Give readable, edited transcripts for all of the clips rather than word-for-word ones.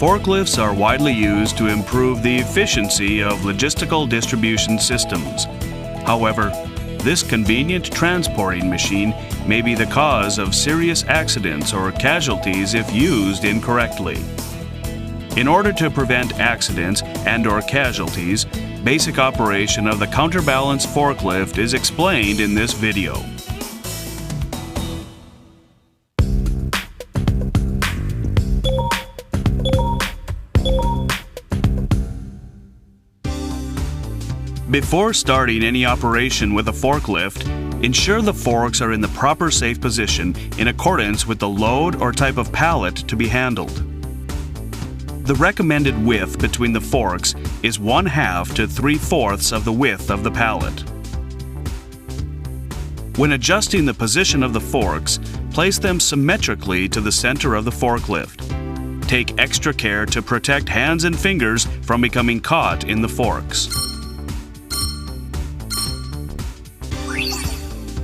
Forklifts are widely used to improve the efficiency of logistical distribution systems. However, this convenient transporting machine may be the cause of serious accidents or casualties if used incorrectly. In order to prevent accidents and/or casualties, basic operation of the counterbalance forklift is explained in this video. Before starting any operation with a forklift, ensure the forks are in the proper safe position in accordance with the load or type of pallet to be handled. The recommended width between the forks is 1/2 to 3/4 of the width of the pallet. When adjusting the position of the forks, place them symmetrically to the center of the forklift. Take extra care to protect hands and fingers from becoming caught in the forks.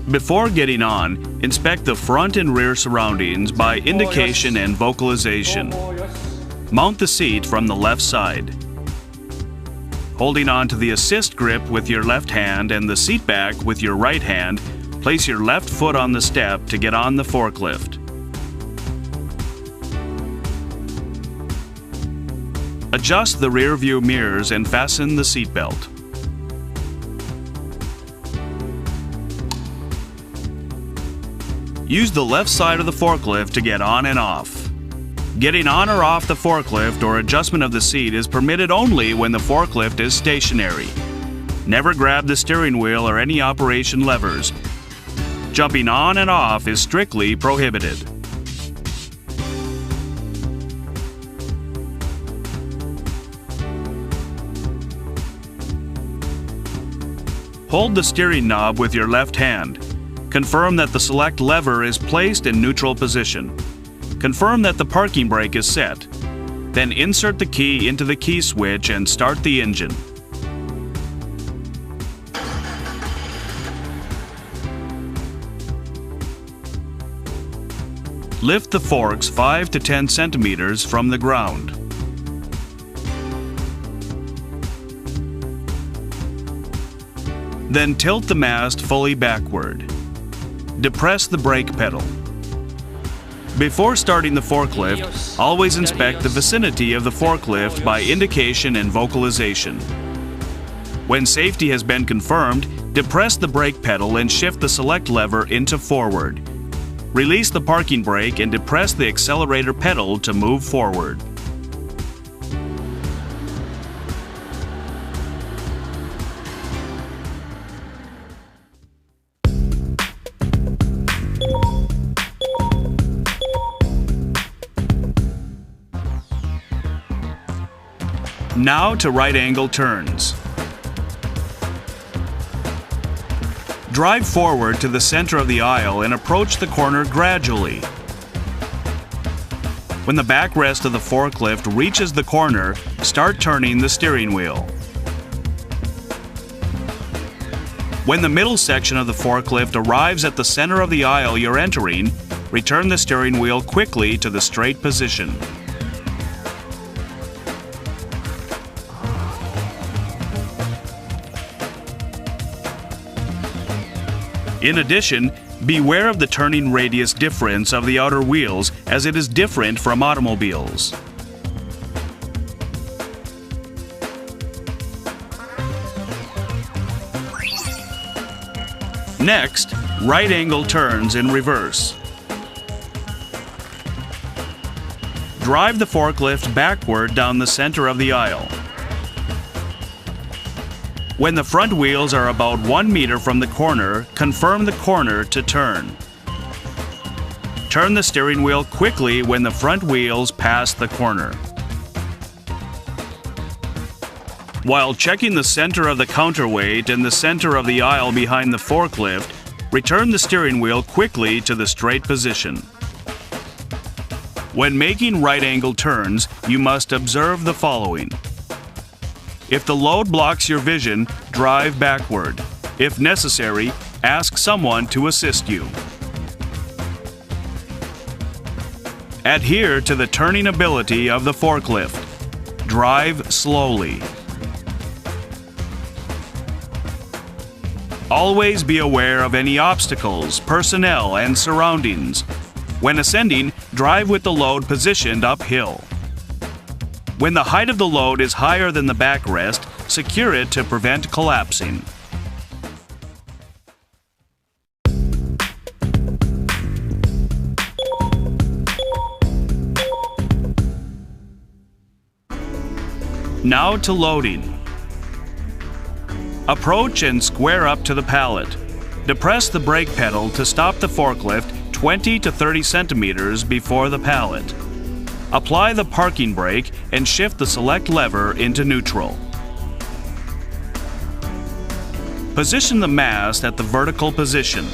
Before getting on, inspect the front and rear surroundings by indication and vocalization. Mount the seat from the left side. Holding on to the assist grip with your left hand and the seat back with your right hand, place your left foot on the step to get on the forklift. Adjust the rear view mirrors and fasten the seat belt. Use the left side of the forklift to get on and off. Getting on or off the forklift or adjustment of the seat is permitted only when the forklift is stationary. Never grab the steering wheel or any operation levers. Jumping on and off is strictly prohibited. Hold the steering knob with your left hand. Confirm that the select lever is placed in neutral position. Confirm that the parking brake is set. Then insert the key into the key switch and start the engine. Lift the forks 5 to 10 centimeters from the ground. Then tilt the mast fully backward. Depress the brake pedal. Before starting the forklift, always inspect the vicinity of the forklift by indication and vocalization. When safety has been confirmed, depress the brake pedal and shift the select lever into forward. Release the parking brake and depress the accelerator pedal to move forward. Now to right angle turns. Drive forward to the center of the aisle and approach the corner gradually. When the backrest of the forklift reaches the corner, start turning the steering wheel. When the middle section of the forklift arrives at the center of the aisle you're entering, return the steering wheel quickly to the straight position. In addition, beware of the turning radius difference of the outer wheels, as it is different from automobiles. Next, right angle turns in reverse. Drive the forklift backward down the center of the aisle. When the front wheels are about 1 meter from the corner, confirm the corner to turn. Turn the steering wheel quickly when the front wheels pass the corner. While checking the center of the counterweight and the center of the aisle behind the forklift, return the steering wheel quickly to the straight position. When making right angle turns, you must observe the following. If the load blocks your vision, drive backward. If necessary, ask someone to assist you. Adhere to the turning ability of the forklift. Drive slowly. Always be aware of any obstacles, personnel, and surroundings. When ascending, drive with the load positioned uphill. When the height of the load is higher than the backrest, secure it to prevent collapsing. Now to loading. Approach and square up to the pallet. Depress the brake pedal to stop the forklift 20 to 30 centimeters before the pallet. Apply the parking brake and shift the select lever into neutral. Position the mast at the vertical position.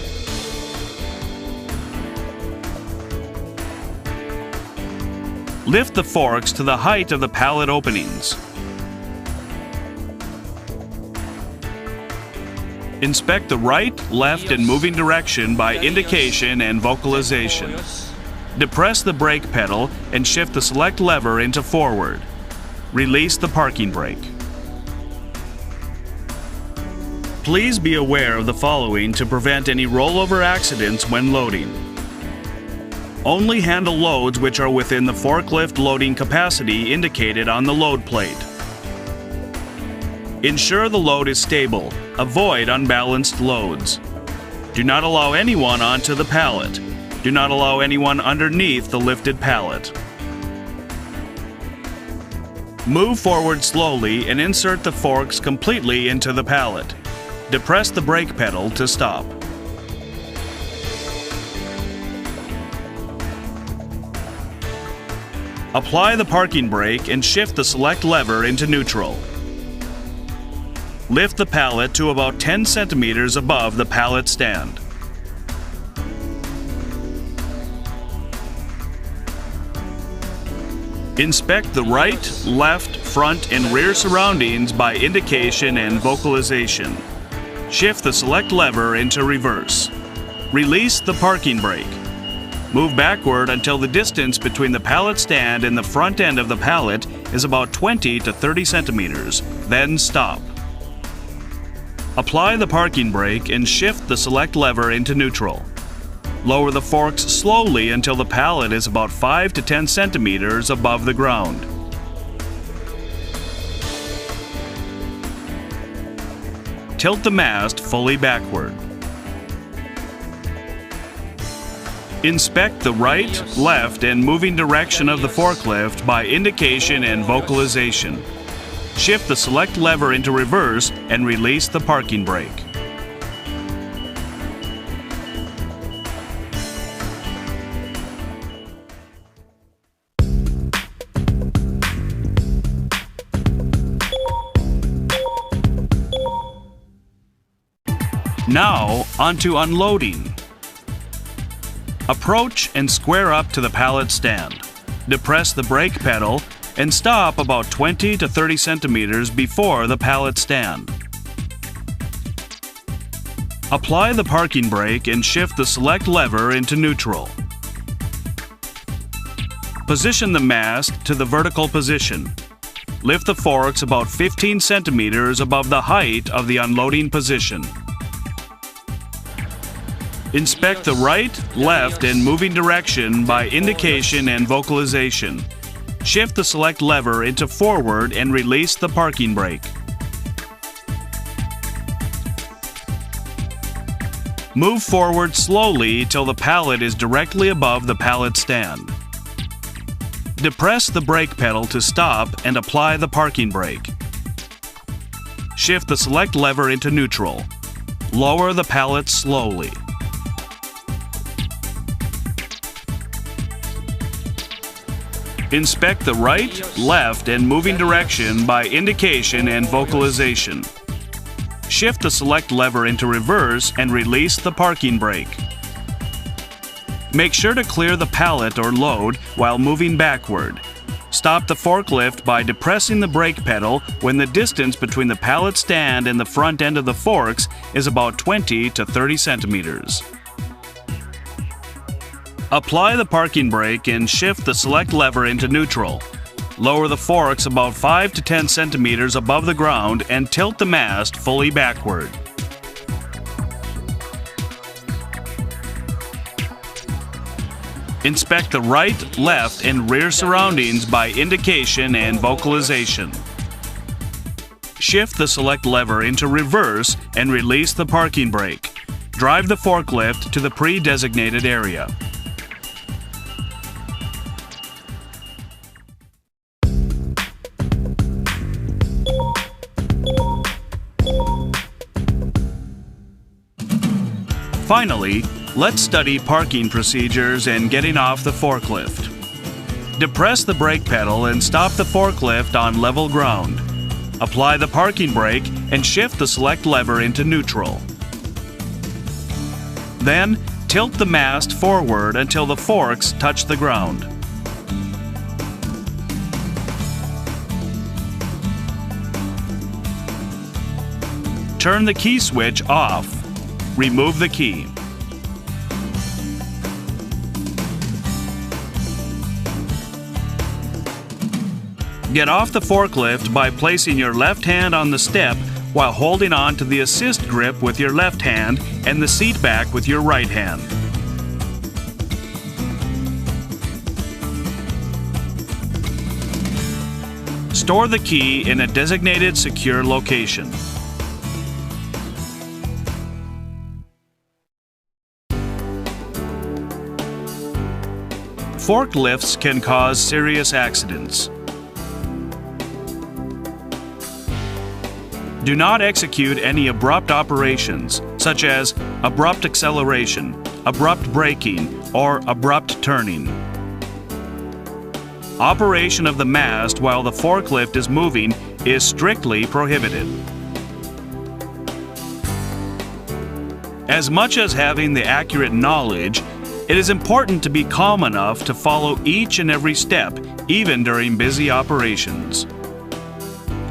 Lift the forks to the height of the pallet openings. Inspect the right, left, and moving direction by indication and vocalization. Depress the brake pedal and shift the select lever into forward. Release the parking brake. Please be aware of the following to prevent any rollover accidents when loading. Only handle loads which are within the forklift loading capacity indicated on the load plate. Ensure the load is stable. Avoid unbalanced loads. Do not allow anyone onto the pallet. Do not allow anyone underneath the lifted pallet. Move forward slowly and insert the forks completely into the pallet. Depress the brake pedal to stop. Apply the parking brake and shift the select lever into neutral. Lift the pallet to about 10 centimeters above the pallet stand. Inspect the right, left, front, and rear surroundings by indication and vocalization. Shift the select lever into reverse. Release the parking brake. Move backward until the distance between the pallet stand and the front end of the pallet is about 20 to 30 centimeters, then stop. Apply the parking brake and shift the select lever into neutral. Lower the forks slowly until the pallet is about 5 to 10 centimeters above the ground. Tilt the mast fully backward. Inspect the right, left, and moving direction of the forklift by indication and vocalization. Shift the select lever into reverse and release the parking brake. Now, onto unloading. Approach and square up to the pallet stand. Depress the brake pedal and stop about 20 to 30 centimeters before the pallet stand. Apply the parking brake and shift the select lever into neutral. Position the mast to the vertical position. Lift the forks about 15 centimeters above the height of the unloading position. Inspect the right, left, and moving direction by indication and vocalization. Shift the select lever into forward and release the parking brake. Move forward slowly till the pallet is directly above the pallet stand. Depress the brake pedal to stop and apply the parking brake. Shift the select lever into neutral. Lower the pallet slowly. Inspect the right, left, and moving direction by indication and vocalization. Shift the select lever into reverse and release the parking brake. Make sure to clear the pallet or load while moving backward. Stop the forklift by depressing the brake pedal when the distance between the pallet stand and the front end of the forks is about 20 to 30 centimeters. Apply the parking brake and shift the select lever into neutral. Lower the forks about 5 to 10 centimeters above the ground and tilt the mast fully backward. Inspect the right, left, and rear surroundings by indication and vocalization. Shift the select lever into reverse and release the parking brake. Drive the forklift to the pre-designated area. Finally, let's study parking procedures and getting off the forklift. Depress the brake pedal and stop the forklift on level ground. Apply the parking brake and shift the select lever into neutral. Then, tilt the mast forward until the forks touch the ground. Turn the key switch off. Remove the key. Get off the forklift by placing your left hand on the step while holding on to the assist grip with your left hand and the seat back with your right hand. Store the key in a designated secure location. Forklifts can cause serious accidents. Do not execute any abrupt operations, such as abrupt acceleration, abrupt braking, or abrupt turning. Operation of the mast while the forklift is moving is strictly prohibited. As much as having the accurate knowledge, it is important to be calm enough to follow each and every step, even during busy operations.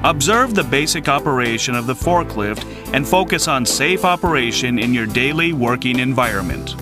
Observe the basic operation of the forklift and focus on safe operation in your daily working environment.